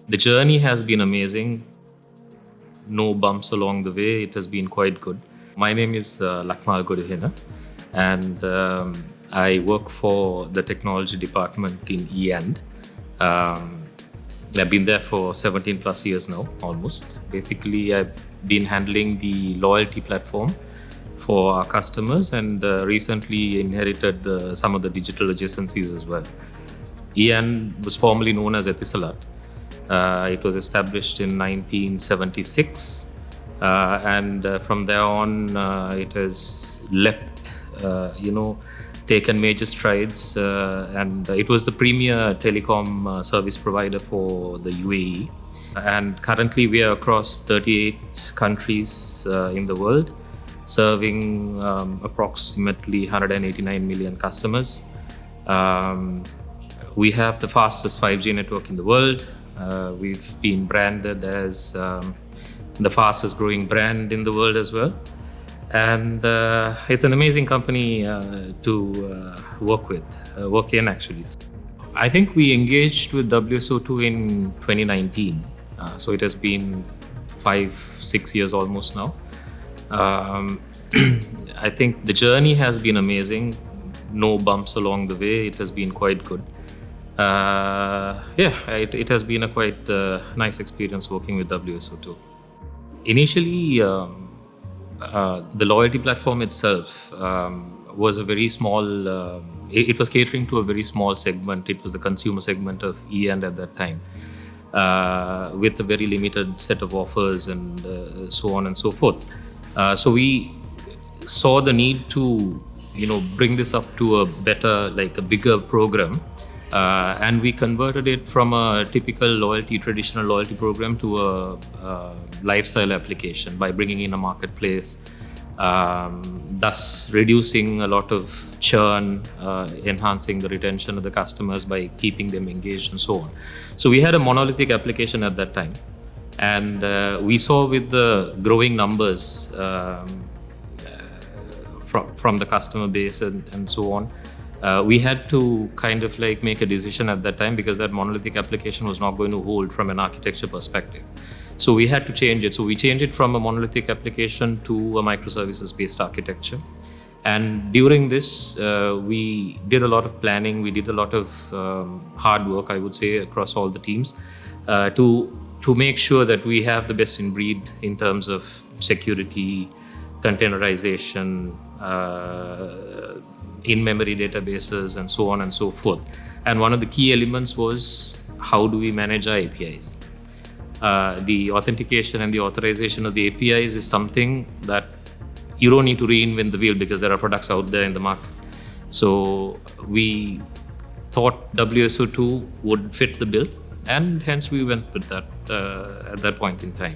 The journey has been amazing. No bumps along the way. It has been quite good. My name is Lakmal Godahena, and I work for the technology department in E&. I've been there for 17 plus years now, almost. Basically, I've been handling the loyalty platform for our customers, and recently inherited some of the digital adjacencies as well. E& was formerly known as Etisalat. It was established in 1976, and from there on, it has leapt, taken major strides, and it was the premier telecom service provider for the UAE. And currently, we are across 38 countries in the world, serving approximately 189 million customers. We have the fastest 5G network in the world. We've been branded as the fastest growing brand in the world as well. And it's an amazing company to work in actually. I think we engaged with WSO2 in 2019. So it has been 5-6 years almost now. I think the journey has been amazing. No bumps along the way. It has been quite good. It has been a quite nice experience working with WSO2. Initially, the loyalty platform itself was a very small, it was catering to a very small segment. It was the consumer segment of E&, at that time, with a very limited set of offers and so on and so forth. So we saw the need to, bring this up to a better, like a bigger program. And we converted it from a typical traditional loyalty program to a lifestyle application by bringing in a marketplace, thus reducing a lot of churn, enhancing the retention of the customers by keeping them engaged and so on. So we had a monolithic application at that time. And we saw with the growing numbers from the customer base and so on, we had to kind of like make a decision at that time, because that monolithic application was not going to hold from an architecture perspective. So we had to change it. So we changed it from a monolithic application to a microservices-based architecture. And during this, we did a lot of planning. We did a lot of hard work, I would say, across all the teams to make sure that we have the best in breed in terms of security, containerization, in-memory databases, and so on and so forth. And one of the key elements was, how do we manage our APIs? The authentication and the authorization of the APIs is something that you don't need to reinvent the wheel, because there are products out there in the market. So we thought WSO2 would fit the bill, and hence we went with that at that point in time.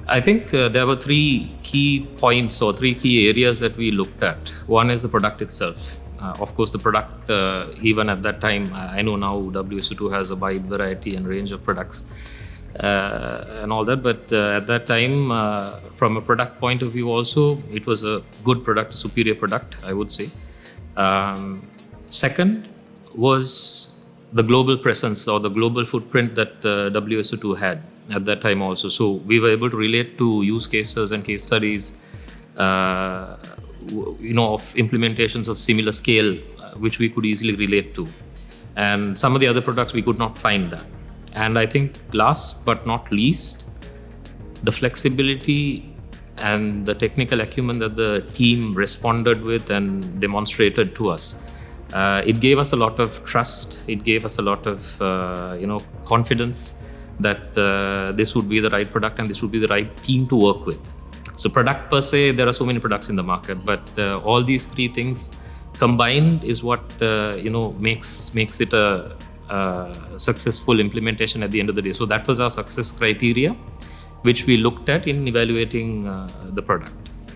I think there were three key points or three key areas that we looked at. One is the product itself. Of course, the product, even at that time, I know now WSO2 has a wide variety and range of products and all that. But at that time, from a product point of view also, it was a good product, superior product, I would say. Second was the global presence or the global footprint that WSO2 had at that time also. So we were able to relate to use cases and case studies, of implementations of similar scale, which we could easily relate to. And some of the other products, we could not find that. And I think last but not least, the flexibility and the technical acumen that the team responded with and demonstrated to us. It gave us a lot of trust. It gave us a lot of, confidence that this would be the right product and this would be the right team to work with. So product per se, there are so many products in the market, but all these three things combined is what, makes it a successful implementation at the end of the day. So that was our success criteria, which we looked at in evaluating the product.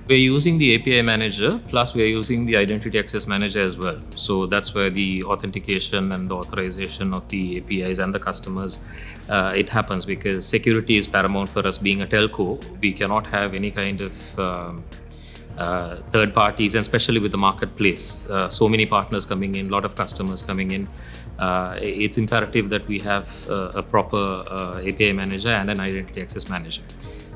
We're using the API manager, plus we're using the identity access manager as well. So that's where the authentication and the authorization of the APIs and the customers, it happens, because security is paramount for us being a telco. We cannot have any kind of third parties, and especially with the marketplace. So many partners coming in, a lot of customers coming in. It's imperative that we have a proper API manager and an identity access manager.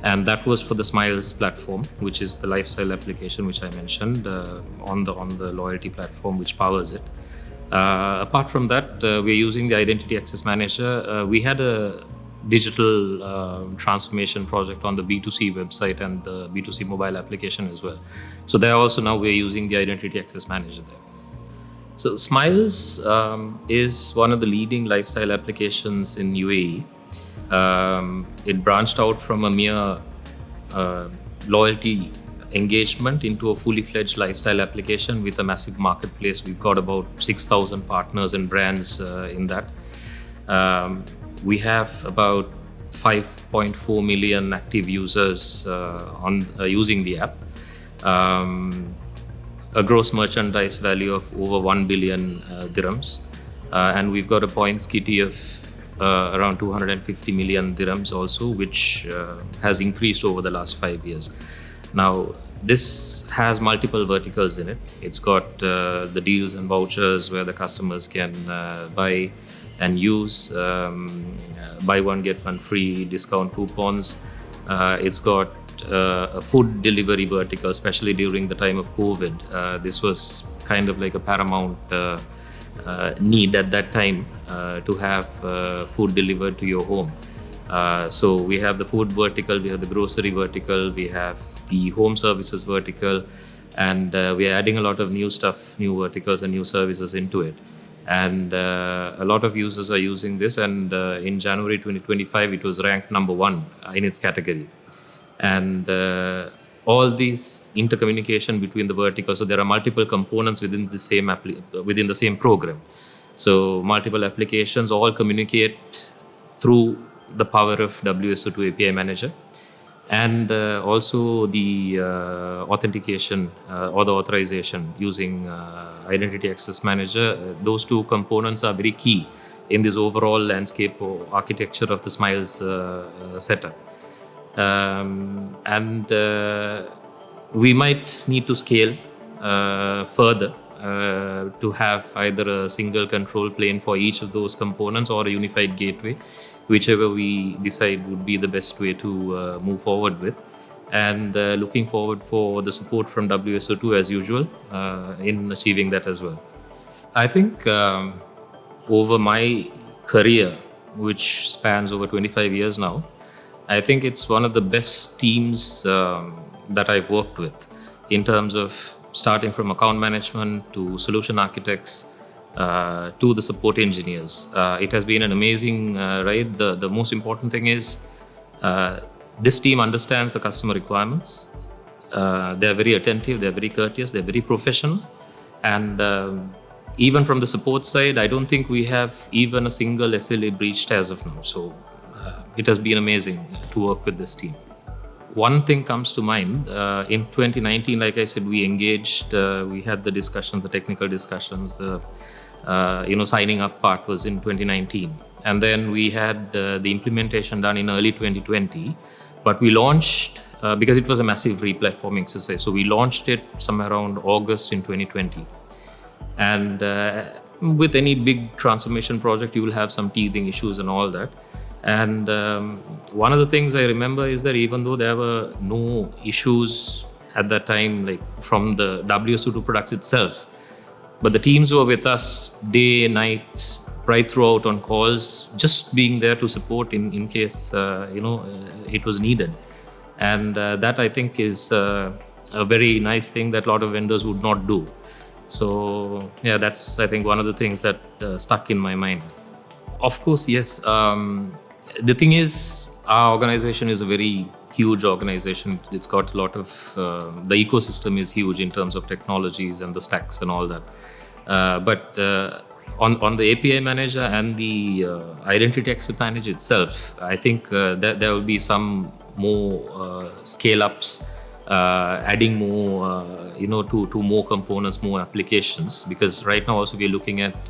And that was for the Smiles platform, which is the lifestyle application which I mentioned on the loyalty platform which powers it. Apart from that, we're using the identity access manager. We had a digital transformation project on the B2C website and the B2C mobile application as well. So there also now we're using the identity access manager there. So Smiles is one of the leading lifestyle applications in UAE. It branched out from a mere loyalty engagement into a fully fledged lifestyle application with a massive marketplace. We've got about 6,000 partners and brands in that. We have about 5.4 million active users using the app. A gross merchandise value of over 1 billion dirhams. And we've got a points kitty of around 250 million dirhams also, which has increased over the last 5 years. Now, this has multiple verticals in it. It's got the deals and vouchers where the customers can buy and use, buy one, get one free discount coupons. It's got a food delivery vertical, especially during the time of COVID. This was kind of like a paramount need at that time to have food delivered to your home. So we have the food vertical, we have the grocery vertical, we have the home services vertical, and we are adding a lot of new stuff, new verticals and new services into it. And a lot of users are using this, and in January 2025 it was ranked number 1 in its category. And all these intercommunication between the verticals, so there are multiple components within the same program. So multiple applications all communicate through the power of WSO2 API manager, and also the authentication or the authorization using identity access manager. Those two components are very key in this overall landscape or architecture of the Smiles setup. And we might need to scale further to have either a single control plane for each of those components or a unified gateway, whichever we decide would be the best way to move forward with. And looking forward for the support from WSO2 as usual in achieving that as well. I think over my career, which spans over 25 years now, I think it's one of the best teams that I've worked with in terms of starting from account management to solution architects to the support engineers. It has been an amazing ride. The most important thing is this team understands the customer requirements. They're very attentive, they're very courteous, they're very professional. And even from the support side, I don't think we have even a single SLA breached as of now. So it has been amazing to work with this team. One thing comes to mind. In 2019, like I said, we engaged, we had the discussions, the technical discussions, the signing up part was in 2019. And then we had the implementation done in early 2020. But we launched, because it was a massive re-platforming exercise, so we launched it somewhere around August in 2020. And with any big transformation project, you will have some teething issues and all that. And one of the things I remember is that even though there were no issues at that time, like from the WSO2 products itself, but the teams were with us day, night, right throughout on calls, just being there to support in case it was needed. And that I think is a very nice thing that a lot of vendors would not do. So yeah, that's I think one of the things that stuck in my mind. Of course, yes. The thing is, our organization is a very huge organization. It's got a lot of, the ecosystem is huge in terms of technologies and the stacks and all that. But on the API manager and the identity access manager itself, I think there will be some more scale-ups, adding more, to more components, more applications. Because right now also we're looking at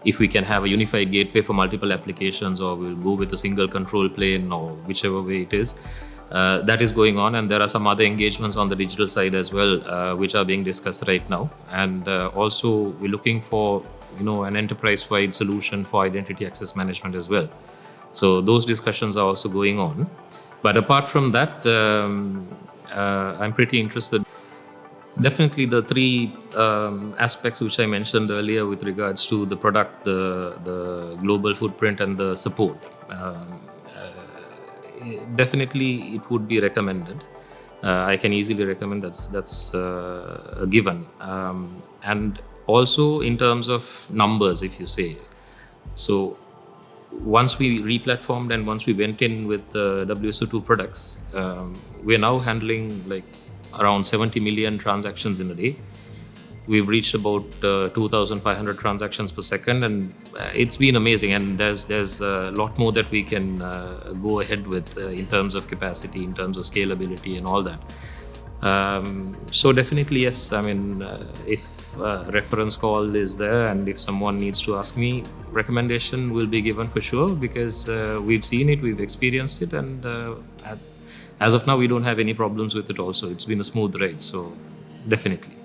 if we can have a unified gateway for multiple applications, or we'll go with a single control plane, or whichever way it is. That is going on, and there are some other engagements on the digital side as well, which are being discussed right now. And also, we're looking for an enterprise-wide solution for identity access management as well. So those discussions are also going on. But apart from that, I'm pretty interested. Definitely the three aspects which I mentioned earlier with regards to the product, the global footprint, and the support. Definitely it would be recommended. I can easily recommend that's a given. And also in terms of numbers, if you say. So once we replatformed and once we went in with the WSO2 products, we're now handling like around 70 million transactions in a day. We've reached about 2,500 transactions per second, and it's been amazing. And there's a lot more that we can go ahead with in terms of capacity, in terms of scalability, and all that. So definitely yes. I mean, if a reference call is there, and if someone needs to ask me, recommendation will be given for sure, because we've seen it, we've experienced it, and as of now, we don't have any problems with it also. It's been a smooth ride, so definitely.